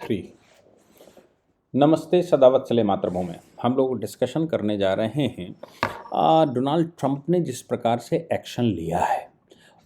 Three. नमस्ते सदावत्सले मातृभूमि। हम लोग डिस्कशन करने जा रहे हैं डोनाल्ड ट्रंप ने जिस प्रकार से एक्शन लिया है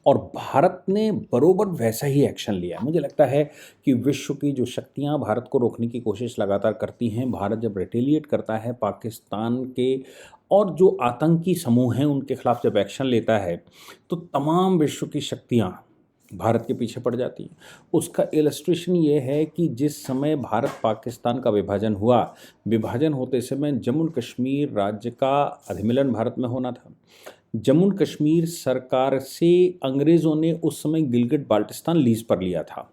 और भारत ने बरोबर वैसा ही एक्शन लिया है। मुझे लगता है कि विश्व की जो शक्तियां भारत को रोकने की कोशिश लगातार करती हैं, भारत जब रिटेलिएट करता है पाकिस्तान के और जो आतंकी समूह हैं उनके खिलाफ जब एक्शन लेता है, तो तमाम विश्व की शक्तियां भारत के पीछे पड़ जाती हैं। उसका इलस्ट्रेशन ये है कि जिस समय भारत पाकिस्तान का विभाजन हुआ, विभाजन होते समय जम्मू कश्मीर राज्य का अधिमिलन भारत में होना था। जम्मू कश्मीर सरकार से अंग्रेज़ों ने उस समय गिलगिट बाल्टिस्तान लीज़ पर लिया था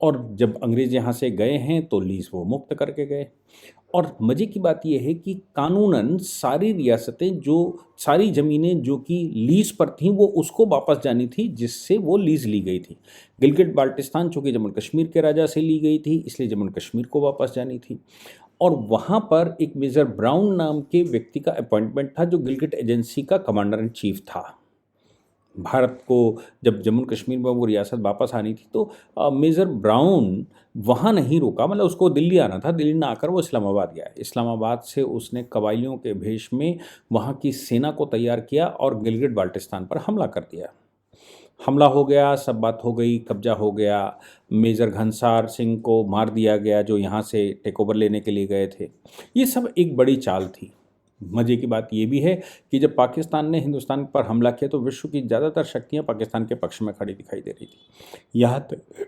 और जब अंग्रेज़ यहाँ से गए हैं तो लीज़ वो मुक्त करके गए। और मज़े की बात यह है कि कानूनन सारी रियासतें जो सारी ज़मीनें जो कि लीज़ पर थीं वो उसको वापस जानी थी जिससे वो लीज़ ली गई थी। गिलगिट बाल्टिस्तान चूँकि जम्मू कश्मीर के राजा से ली गई थी इसलिए जम्मू कश्मीर को वापस जानी थी। और वहाँ पर एक मेजर ब्राउन नाम के व्यक्ति का अपॉइंटमेंट था जो गिलगिट एजेंसी का कमांडर इन चीफ था। भारत को जब जम्मू कश्मीर में वो रियासत वापस आनी थी तो मेजर ब्राउन वहाँ नहीं रुका, मतलब उसको दिल्ली आना था। दिल्ली ना आकर वो इस्लामाबाद गया। इस्लामाबाद से उसने कबायलियों के भेष में वहाँ की सेना को तैयार किया और गिलगिट बाल्टिस्तान पर हमला कर दिया। हमला हो गया, सब बात हो गई, कब्जा हो गया। मेजर घनसार सिंह को मार दिया गया जो यहाँ से टेक ओवर लेने के लिए गए थे। ये सब एक बड़ी चाल थी। मज़े की बात ये भी है कि जब पाकिस्तान ने हिंदुस्तान पर हमला किया तो विश्व की ज़्यादातर शक्तियाँ पाकिस्तान के पक्ष में खड़ी दिखाई दे रही थी।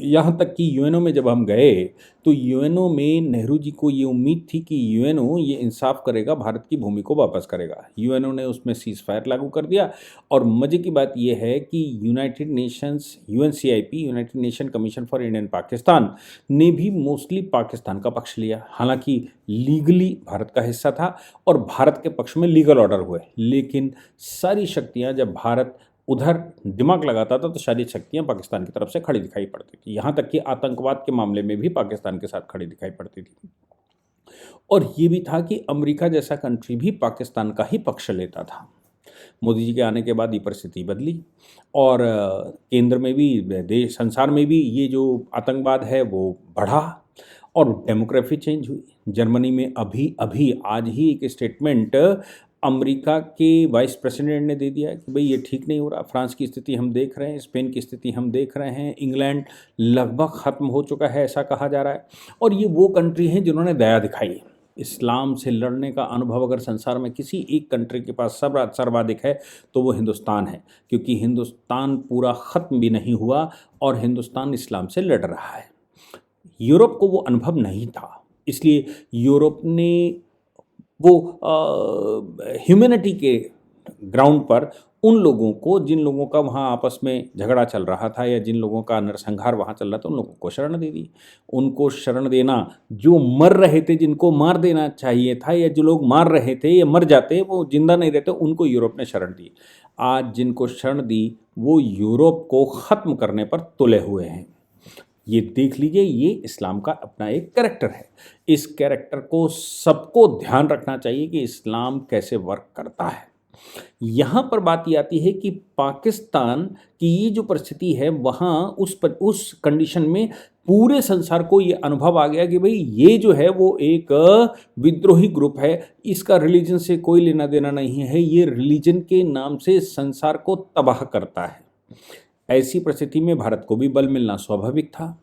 यहाँ तक कि यूएनओ में जब हम गए तो यूएनओ में नेहरू जी को ये उम्मीद थी कि यूएनओ ये इंसाफ करेगा, भारत की भूमि को वापस करेगा। यूएनओ ने उसमें सीज़ फायर लागू कर दिया। और मज़े की बात यह है कि United Nations UNCIP United Nation Commission for Indian Pakistan ने भी मोस्टली पाकिस्तान का पक्ष लिया। हालांकि लीगली भारत का हिस्सा था और भारत के पक्ष में लीगल ऑर्डर हुए, लेकिन सारी शक्तियाँ जब भारत उधर दिमाग लगाता था तो सारी शक्तियां पाकिस्तान की तरफ से खड़ी दिखाई पड़ती थी। यहाँ तक कि आतंकवाद के मामले में भी पाकिस्तान के साथ खड़ी दिखाई पड़ती थी। और ये भी था कि अमेरिका जैसा कंट्री भी पाकिस्तान का ही पक्ष लेता था। मोदी जी के आने के बाद ये परिस्थिति बदली और केंद्र में भी देश संसार में भी ये जो आतंकवाद है वो बढ़ा और डेमोग्राफी चेंज हुई। जर्मनी में अभी अभी आज ही एक स्टेटमेंट अमेरिका के वाइस प्रेसिडेंट ने दे दिया कि भाई ये ठीक नहीं हो रहा। फ्रांस की स्थिति हम देख रहे हैं, स्पेन की स्थिति हम देख रहे हैं, इंग्लैंड लगभग ख़त्म हो चुका है ऐसा कहा जा रहा है। और ये वो कंट्री हैं जिन्होंने दया दिखाई। इस्लाम से लड़ने का अनुभव अगर संसार में किसी एक कंट्री के पास सर्वाधिक है तो वो हिंदुस्तान है, क्योंकि हिंदुस्तान पूरा ख़त्म भी नहीं हुआ और हिंदुस्तान इस्लाम से लड़ रहा है। यूरोप को वो अनुभव नहीं था, इसलिए यूरोप ने वो ह्यूमैनिटी के ग्राउंड पर उन लोगों को, जिन लोगों का वहाँ आपस में झगड़ा चल रहा था या जिन लोगों का नरसंहार वहाँ चल रहा था, उन लोगों को शरण दे दी। उनको शरण देना, जो मर रहे थे जिनको मार देना चाहिए था या जो लोग मार रहे थे या मर जाते वो जिंदा नहीं रहते, उनको यूरोप ने शरण दी। आज जिनको शरण दी वो यूरोप को ख़त्म करने पर तुले हुए हैं। ये देख लीजिए, ये इस्लाम का अपना एक कैरेक्टर है। इस कैरेक्टर को सबको ध्यान रखना चाहिए कि इस्लाम कैसे वर्क करता है। यहाँ पर बात ये आती है कि पाकिस्तान की ये जो परिस्थिति है वहाँ उस कंडीशन में पूरे संसार को ये अनुभव आ गया कि भाई ये जो है वो एक विद्रोही ग्रुप है, इसका रिलीजन से कोई लेना देना नहीं है, ये रिलीजन के नाम से संसार को तबाह करता है। ऐसी परिस्थिति में भारत को भी बल मिलना स्वाभाविक था।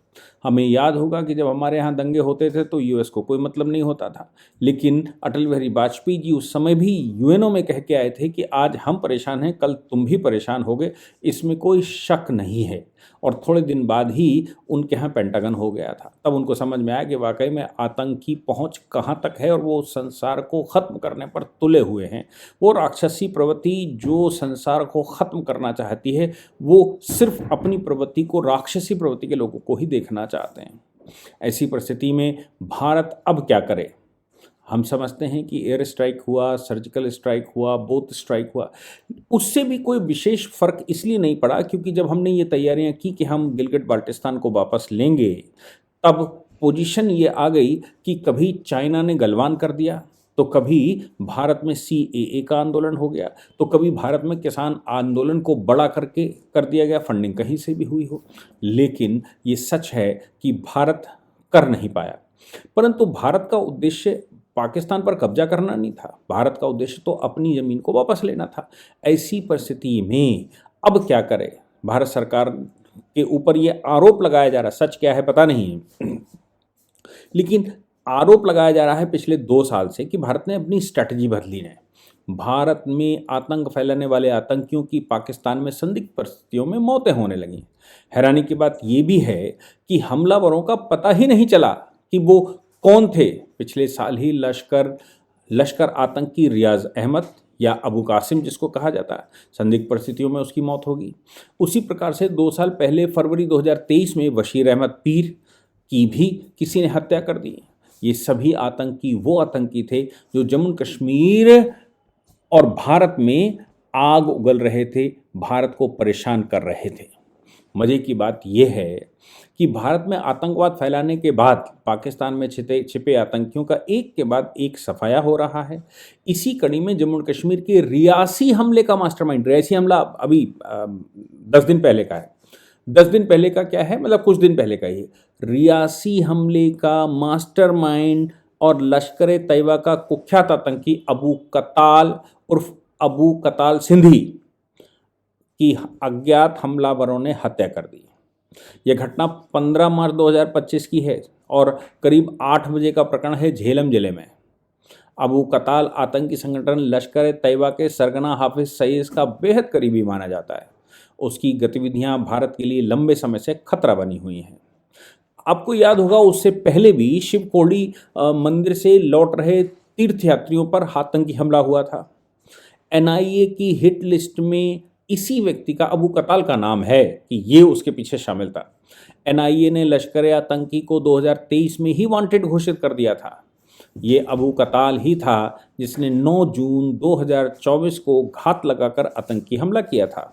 हमें याद होगा कि जब हमारे यहाँ दंगे होते थे तो यूएस को कोई मतलब नहीं होता था, लेकिन अटल बिहारी वाजपेयी जी उस समय भी यूएनओ में कह के आए थे कि आज हम परेशान हैं, कल तुम भी परेशान होगे, इसमें कोई शक नहीं है। और थोड़े दिन बाद ही उनके यहाँ पेंटागन हो गया था। तब उनको समझ में आया कि वाकई में आतंक की पहुँच कहाँ तक है और वो संसार को ख़त्म करने पर तुले हुए हैं। वो राक्षसी प्रवृत्ति जो संसार को ख़त्म करना चाहती है वो सिर्फ अपनी प्रवृत्ति को, राक्षसी प्रवृत्ति के लोगों को ही देखना चाहते हैं। ऐसी परिस्थिति में भारत अब क्या करे? हम समझते हैं कि एयर स्ट्राइक हुआ, सर्जिकल स्ट्राइक हुआ, बोथ स्ट्राइक हुआ, उससे भी कोई विशेष फ़र्क इसलिए नहीं पड़ा क्योंकि जब हमने ये तैयारियां की कि हम गिलगिट बाल्टिस्तान को वापस लेंगे, तब पोजीशन ये आ गई कि कभी चाइना ने गलवान कर दिया, तो कभी भारत में सीएए का आंदोलन हो गया, तो कभी भारत में किसान आंदोलन को बड़ा करके कर दिया गया, फंडिंग कहीं से भी हुई हो। लेकिन ये सच है कि भारत कर नहीं पाया। परंतु भारत का उद्देश्य पाकिस्तान पर कब्जा करना नहीं था, भारत का उद्देश्य तो अपनी ज़मीन को वापस लेना था। ऐसी परिस्थिति में अब क्या करे? भारत सरकार के ऊपर ये आरोप लगाया जा रहा है, सच क्या है पता नहीं है लेकिन आरोप लगाया जा रहा है पिछले 2 साल से कि भारत ने अपनी स्ट्रैटेजी बदली है। भारत में आतंक फैलाने वाले आतंकियों की पाकिस्तान में संदिग्ध परिस्थितियों में मौतें होने लगी। हैरानी की बात यह भी है कि हमलावरों का पता ही नहीं चला कि वो कौन थे। पिछले साल ही लश्कर आतंकी रियाज अहमद या अबू कासिम जिसको कहा जाता है, संदिग्ध परिस्थितियों में उसकी मौत होगी। उसी प्रकार से 2 साल पहले फरवरी 2023 में बशीर अहमद पीर की भी किसी ने हत्या कर दी। ये सभी आतंकी वो आतंकी थे जो जम्मू कश्मीर और भारत में आग उगल रहे थे, भारत को परेशान कर रहे थे। मज़े की बात यह है कि भारत में आतंकवाद फैलाने के बाद पाकिस्तान में छिपे आतंकियों का एक के बाद एक सफाया हो रहा है। इसी कड़ी में जम्मू कश्मीर के रियासी हमले का मास्टरमाइंड, रियासी हमला अभी 10 दिन पहले का है। 10 दिन पहले का क्या है, मतलब कुछ दिन पहले का ही रियासी हमले का मास्टरमाइंड और लश्कर तैयबा का कुख्यात आतंकी अबू कताल उर्फ अबू कताल सिंधी की अज्ञात हमलावरों ने हत्या कर दी। यह घटना 15 मार्च 2025 की है और करीब 8 बजे का प्रकरण है झेलम जिले में। अबू कताल आतंकी संगठन लश्कर तैयबा के सरगना हाफिज सईद का बेहद करीबी माना जाता है। उसकी गतिविधियां भारत के लिए लंबे समय से खतरा बनी हुई हैं। आपको याद होगा उससे पहले भी शिवकोड़ी मंदिर से लौट रहे तीर्थयात्रियों पर आतंकी हमला हुआ था। एनआईए की हिट लिस्ट में इसी व्यक्ति का, अबू कताल का नाम है कि ये उसके पीछे शामिल था। एनआईए ने लश्कर आतंकी को 2023 में ही वांटेड घोषित कर दिया था। ये अबू कताल ही था जिसने 9 जून 2024 को घात लगाकर आतंकी हमला किया था।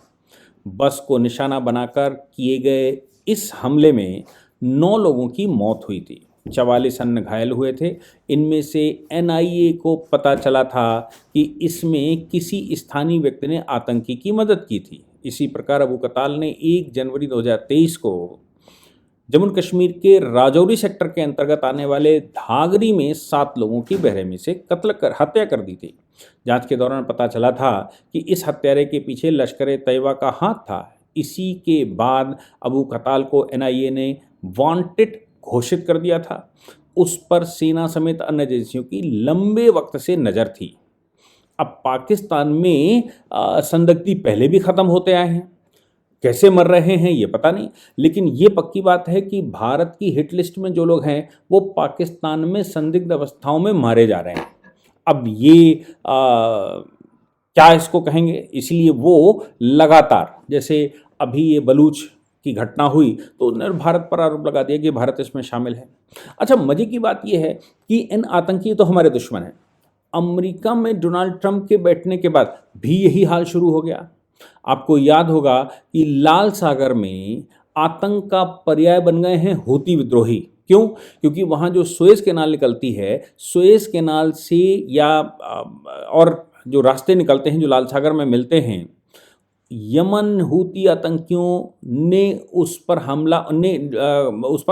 बस को निशाना बनाकर किए गए इस हमले में 9 लोगों की मौत हुई थी, 44 अन्य घायल हुए थे। इनमें से एनआईए को पता चला था कि इसमें किसी स्थानीय व्यक्ति ने आतंकी की मदद की थी। इसी प्रकार अबू कताल ने 1 जनवरी 2023 को जम्मू कश्मीर के राजौरी सेक्टर के अंतर्गत आने वाले धागरी में 7 लोगों की बेरहमी से हत्या कर दी थी। जांच के दौरान पता चला था कि इस हत्यारे के पीछे लश्कर तैयबा का हाथ था। इसी के बाद अबू कताल को एनआईए ने वांटेड घोषित कर दिया था। उस पर सेना समेत अन्य एजेंसियों की लंबे वक्त से नज़र थी। अब पाकिस्तान में संदिग्धी पहले भी ख़त्म होते आए हैं, कैसे मर रहे हैं ये पता नहीं, लेकिन ये पक्की बात है कि भारत की हिट लिस्ट में जो लोग हैं वो पाकिस्तान में संदिग्ध अवस्थाओं में मारे जा रहे हैं। अब ये क्या इसको कहेंगे, इसलिए वो लगातार, जैसे अभी ये बलूच की घटना हुई तो उन्होंने भारत पर आरोप लगा दिया कि भारत इसमें शामिल है। अच्छा, मजे की बात यह है कि इन आतंकी तो हमारे दुश्मन हैं। अमेरिका में डोनाल्ड ट्रंप के बैठने के बाद भी यही हाल शुरू हो गया। आपको याद होगा कि लाल सागर में आतंक का पर्याय बन गए हैं हूती विद्रोही। क्यों? क्योंकि वहाँ जो सुएज कैनाल निकलती है, सुएज कैनाल से या और जो रास्ते निकलते हैं जो लाल सागर में मिलते हैं, यमन हूती आतंकियों ने उस पर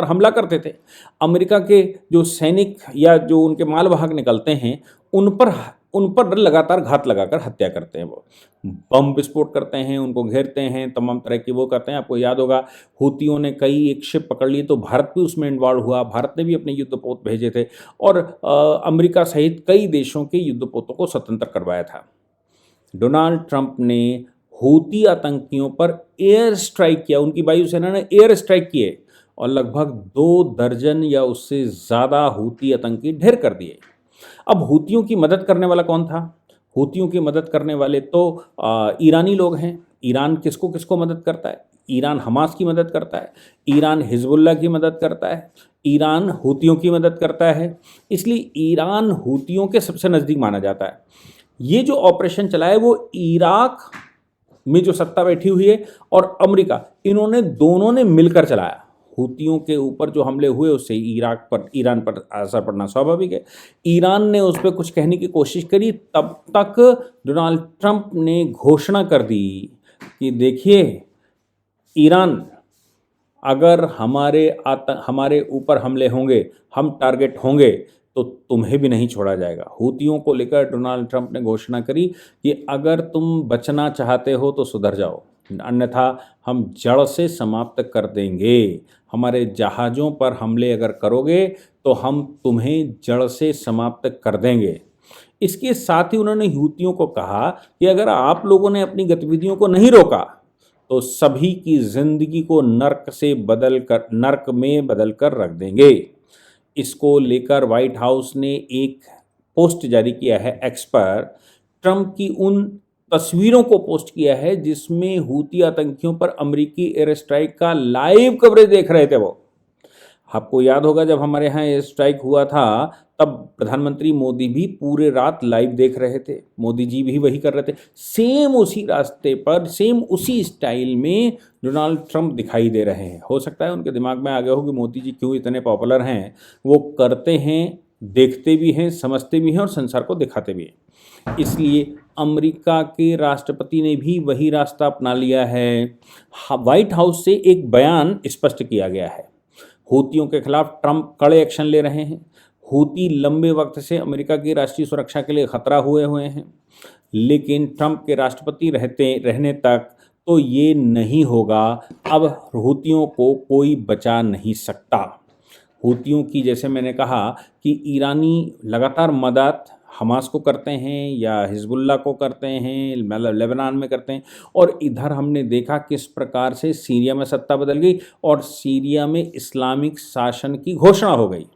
हमला करते थे। अमेरिका के जो सैनिक या जो उनके मालवाहक निकलते हैं उन पर लगातार घात लगाकर हत्या करते हैं। वो बम विस्फोट करते हैं, उनको घेरते हैं, तमाम तरह की वो करते हैं। आपको याद होगा हूतियों ने कई एक शिप पकड़ ली तो भारत भी उसमें इन्वॉल्व हुआ। भारत ने भी अपने युद्धपोत भेजे थे और अमेरिका सहित कई देशों के युद्धपोतों को स्वतंत्र करवाया था। डोनाल्ड ट्रंप ने हूती आतंकियों पर एयर स्ट्राइक किया, उनकी वायुसेना ने एयर स्ट्राइक किए और लगभग 2 दर्जन या उससे ज़्यादा हूती आतंकी ढेर कर दिए। अब हूतियों की मदद करने वाला कौन था? हूतियों की मदद करने वाले तो ईरानी लोग हैं। ईरान किसको किसको मदद करता है? ईरान हमास की मदद करता है, ईरान हिजबुल्लाह की मदद करता है, ईरान हूतियों की मदद करता है। इसलिए ईरान हूतियों के सबसे नज़दीक माना जाता है। ये जो ऑपरेशन चला है वो इराक में जो सत्ता बैठी हुई है और अमेरिका, इन्होंने दोनों ने मिलकर चलाया। हूतियों के ऊपर जो हमले हुए उससे ईरान पर असर पड़ना स्वाभाविक है। ईरान ने उस पर कुछ कहने की कोशिश करी, तब तक डोनाल्ड ट्रंप ने घोषणा कर दी कि देखिए ईरान अगर हमारे ऊपर हमले होंगे, हम टारगेट होंगे, तो तुम्हें भी नहीं छोड़ा जाएगा। हूतियों को लेकर डोनाल्ड ट्रंप ने घोषणा करी कि अगर तुम बचना चाहते हो तो सुधर जाओ, अन्यथा हम जड़ से समाप्त कर देंगे। हमारे जहाज़ों पर हमले अगर करोगे तो हम तुम्हें जड़ से समाप्त कर देंगे। इसके साथ ही उन्होंने हूतियों को कहा कि अगर आप लोगों ने अपनी गतिविधियों को नहीं रोका तो सभी की जिंदगी को नर्क में बदल कर रख देंगे। इसको लेकर व्हाइट हाउस ने एक पोस्ट जारी किया है एक्स पर। ट्रंप की उन तस्वीरों को पोस्ट किया है जिसमें हूती आतंकियों पर अमेरिकी एयर स्ट्राइक का लाइव कवरेज देख रहे थे वो। आपको याद होगा जब हमारे यहाँ एयर स्ट्राइक हुआ था तब प्रधानमंत्री मोदी भी पूरे रात लाइव देख रहे थे, मोदी जी भी वही कर रहे थे। सेम उसी रास्ते पर, सेम उसी स्टाइल में डोनाल्ड ट्रंप दिखाई दे रहे हैं। हो सकता है उनके दिमाग में आ गया हो कि मोदी जी क्यों इतने पॉपुलर हैं, वो करते हैं, देखते भी हैं, समझते भी हैं और संसार को दिखाते भी हैं। इसलिए अमेरिका के राष्ट्रपति ने भी वही रास्ता अपना लिया है। व्हाइट हाउस से एक बयान स्पष्ट किया गया है, हूतियों के खिलाफ ट्रंप कड़े एक्शन ले रहे हैं। हूती लंबे वक्त से अमेरिका की राष्ट्रीय सुरक्षा के लिए खतरा हुए हैं, लेकिन ट्रंप के राष्ट्रपति रहने तक तो ये नहीं होगा। अब हूतियों को कोई बचा नहीं सकता। हूतियों की, जैसे मैंने कहा कि ईरानी लगातार मदद हमास को करते हैं या हिजबुल्ला को करते हैं, मतलब लेबनान में करते हैं, और इधर हमने देखा किस प्रकार से सीरिया में सत्ता बदल गई और सीरिया में इस्लामिक शासन की घोषणा हो गई।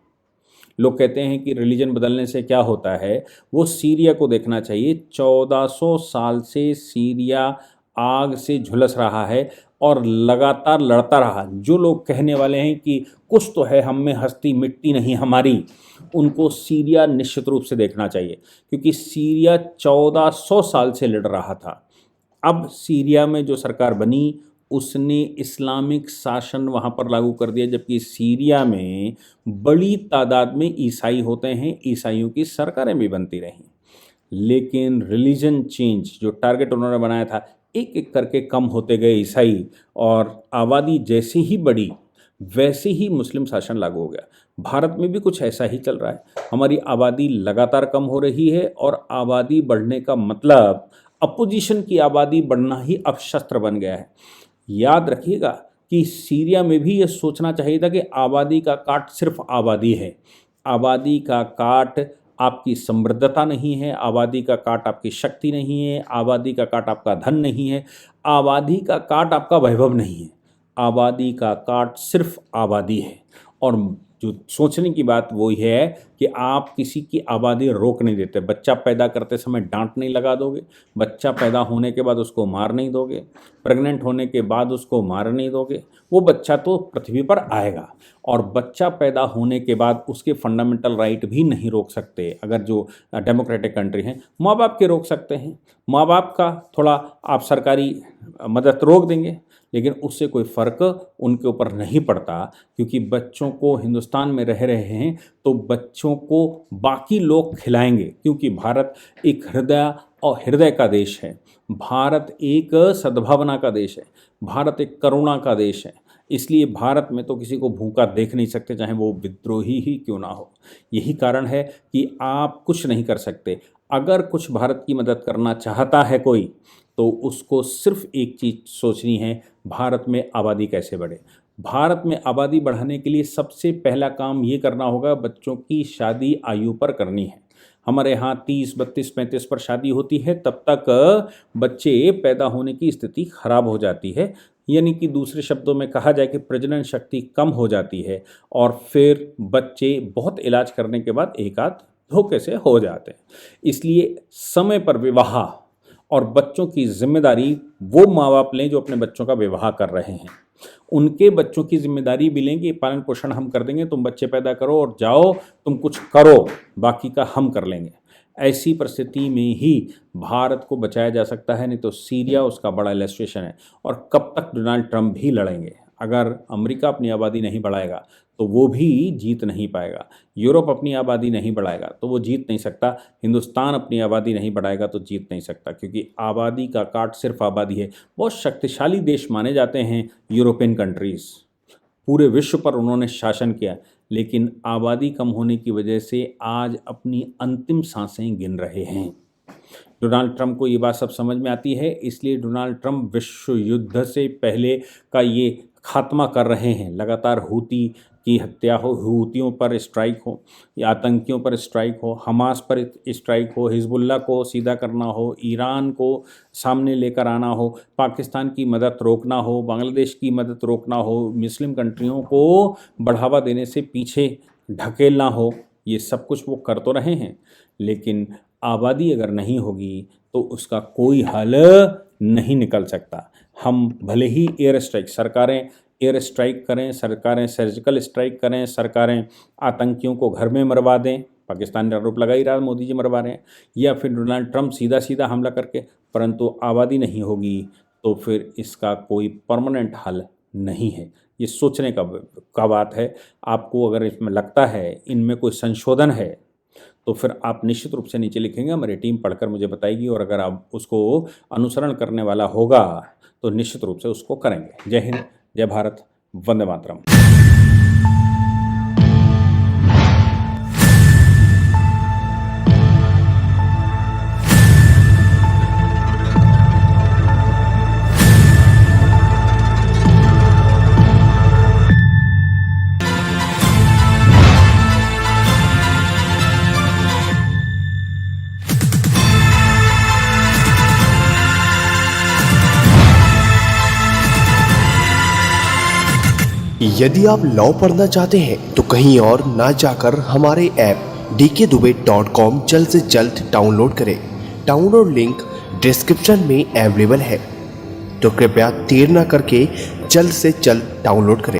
लोग कहते हैं कि रिलीजन बदलने से क्या होता है, वो सीरिया को देखना चाहिए। 1400 साल से सीरिया आग से झुलस रहा है और लगातार लड़ता रहा। जो लोग कहने वाले हैं कि कुछ तो है हम में हस्ती मिट्टी नहीं हमारी, उनको सीरिया निश्चित रूप से देखना चाहिए, क्योंकि सीरिया 1400 साल से लड़ रहा था। अब सीरिया में जो सरकार बनी उसने इस्लामिक शासन वहाँ पर लागू कर दिया, जबकि सीरिया में बड़ी तादाद में ईसाई होते हैं, ईसाइयों की सरकारें भी बनती रहीं। लेकिन रिलीजन चेंज जो टारगेट उन्होंने बनाया था, एक एक करके कम होते गए ईसाई, और आबादी जैसे ही बढ़ी वैसे ही मुस्लिम शासन लागू हो गया। भारत में भी कुछ ऐसा ही चल रहा है। हमारी आबादी लगातार कम हो रही है और आबादी बढ़ने का मतलब अपोजिशन की आबादी बढ़ना ही अब शस्त्र बन गया है। याद रखिएगा कि सीरिया में भी ये सोचना चाहिए था कि आबादी का काट सिर्फ आबादी है। आबादी का काट आपकी समृद्धता नहीं है, आबादी का काट आपकी शक्ति नहीं है, आबादी का काट आपका धन नहीं है, आबादी का काट आपका वैभव नहीं है। आबादी का काट सिर्फ आबादी है। और जो सोचने की बात वो है कि आप किसी की आबादी रोक नहीं देते। बच्चा पैदा करते समय डांट नहीं लगा दोगे, बच्चा पैदा होने के बाद उसको मार नहीं दोगे, प्रेग्नेंट होने के बाद उसको मार नहीं दोगे, वो बच्चा तो पृथ्वी पर आएगा। और बच्चा पैदा होने के बाद उसके फंडामेंटल राइट भी नहीं रोक सकते। अगर जो डेमोक्रेटिक कंट्री हैं, माँ बाप के रोक सकते हैं, माँ बाप का थोड़ा आप सरकारी मदद रोक देंगे, लेकिन उससे कोई फ़र्क उनके ऊपर नहीं पड़ता, क्योंकि बच्चों को हिंदुस्तान में रह रहे हैं तो बच्चों को बाकी लोग खिलाएंगे, क्योंकि भारत एक हृदय का देश है, भारत एक सद्भावना का देश है, भारत एक करुणा का देश है। इसलिए भारत में तो किसी को भूखा देख नहीं सकते, चाहे वो विद्रोही ही क्यों ना हो। यही कारण है कि आप कुछ नहीं कर सकते। अगर कुछ भारत की मदद करना चाहता है कोई, तो उसको सिर्फ एक चीज़ सोचनी है, भारत में आबादी कैसे बढ़े। भारत में आबादी बढ़ाने के लिए सबसे पहला काम ये करना होगा, बच्चों की शादी आयु पर करनी है। हमारे यहाँ 30, 32, 35 पर शादी होती है, तब तक बच्चे पैदा होने की स्थिति खराब हो जाती है। यानी कि दूसरे शब्दों में कहा जाए कि प्रजनन शक्ति कम हो जाती है और फिर बच्चे बहुत इलाज करने के बाद एक आध धोखे से हो जाते हैं। इसलिए समय पर विवाह और बच्चों की जिम्मेदारी वो माँ बाप लें जो अपने बच्चों का विवाह कर रहे हैं। उनके बच्चों की जिम्मेदारी भी लें कि पालन पोषण हम कर देंगे, तुम बच्चे पैदा करो और जाओ तुम कुछ करो, बाकी का हम कर लेंगे। ऐसी परिस्थिति में ही भारत को बचाया जा सकता है, नहीं तो सीरिया उसका बड़ा इलस्ट्रेशन है। और कब तक डोनाल्ड ट्रंप भी लड़ेंगे। अगर अमेरिका अपनी आबादी नहीं बढ़ाएगा तो वो भी जीत नहीं पाएगा, यूरोप अपनी आबादी नहीं बढ़ाएगा तो वो जीत नहीं सकता, हिंदुस्तान अपनी आबादी नहीं बढ़ाएगा तो जीत नहीं सकता, क्योंकि आबादी का काट सिर्फ आबादी है। बहुत शक्तिशाली देश माने जाते हैं यूरोपियन कंट्रीज़, पूरे विश्व पर उन्होंने शासन किया, लेकिन आबादी कम होने की वजह से आज अपनी अंतिम सांसें गिन रहे हैं। डोनाल्ड ट्रंप को ये बात सब समझ में आती है, इसलिए डोनाल्ड ट्रंप विश्व युद्ध से पहले का ये खात्मा कर रहे हैं। लगातार हूती की हत्या हो, हूतियों पर स्ट्राइक हो, या आतंकियों पर स्ट्राइक हो, हमास पर स्ट्राइक हो, हिजबुल्ला को सीधा करना हो, ईरान को सामने लेकर आना हो, पाकिस्तान की मदद रोकना हो, बांग्लादेश की मदद रोकना हो, मुस्लिम कंट्रियों को बढ़ावा देने से पीछे ढकेलना हो, ये सब कुछ वो कर तो रहे हैं, लेकिन आबादी अगर नहीं होगी तो उसका कोई हल नहीं निकल सकता। हम भले ही एयर स्ट्राइक, सरकारें एयर स्ट्राइक करें, सरकारें सर्जिकल स्ट्राइक करें, सरकारें आतंकियों को घर में मरवा दें, पाकिस्तान ने आरोप लगा ही रहा, मोदी जी मरवा रहे हैं, या फिर डोनाल्ड ट्रंप सीधा सीधा हमला करके, परंतु आबादी नहीं होगी तो फिर इसका कोई परमानेंट हल नहीं है। ये सोचने का बात है। आपको अगर इसमें लगता है इनमें कोई संशोधन है तो फिर आप निश्चित रूप से नीचे लिखेंगे, हमारी टीम पढ़कर मुझे बताएगी, और अगर आप उसको अनुसरण करने वाला होगा तो निश्चित रूप से उसको करेंगे। जय हिंद, जय भारत, वंदे मातरम। यदि आप लॉ पढ़ना चाहते हैं तो कहीं और ना जाकर हमारे ऐप dkdubey.com जल्द से जल्द डाउनलोड करें। डाउनलोड लिंक डिस्क्रिप्शन में अवेलेबल है, तो कृपया देर न करके जल्द से जल्द डाउनलोड करें।